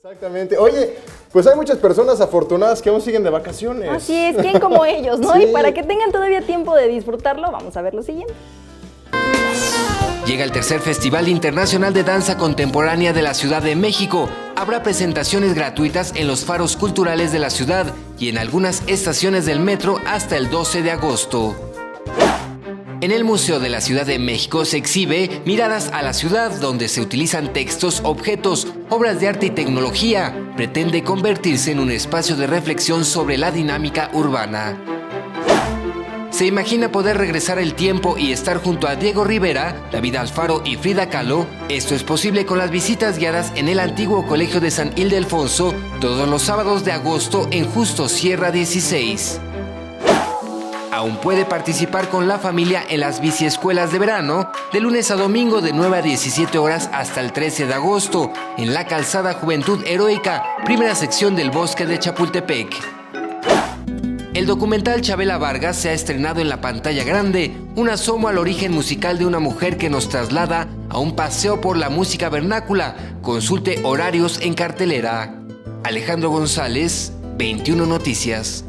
Exactamente. Oye, pues hay muchas personas afortunadas que aún siguen de vacaciones. Así es, ¿quién como ellos, no? Sí. Y para que tengan todavía tiempo de disfrutarlo, vamos a ver lo siguiente. Llega el tercer Festival Internacional de Danza Contemporánea de la Ciudad de México. Habrá presentaciones gratuitas en los faros culturales de la ciudad y en algunas estaciones del metro hasta el 12 de agosto. En el Museo de la Ciudad de México se exhibe Miradas a la Ciudad, donde se utilizan textos, objetos, obras de arte y tecnología. Pretende convertirse en un espacio de reflexión sobre la dinámica urbana. Se imagina poder regresar el tiempo y estar junto a Diego Rivera, David Alfaro y Frida Kahlo. Esto es posible con las visitas guiadas en el antiguo Colegio de San Ildefonso todos los sábados de agosto en Justo Sierra 16. Aún puede participar con la familia en las biciescuelas de verano, de lunes a domingo de 9 a 17 horas hasta el 13 de agosto, en la calzada Juventud Heroica, primera sección del Bosque de Chapultepec. El documental Chabela Vargas se ha estrenado en la pantalla grande, un asomo al origen musical de una mujer que nos traslada a un paseo por la música vernácula. Consulte horarios en cartelera. Alejandro González, 21 Noticias.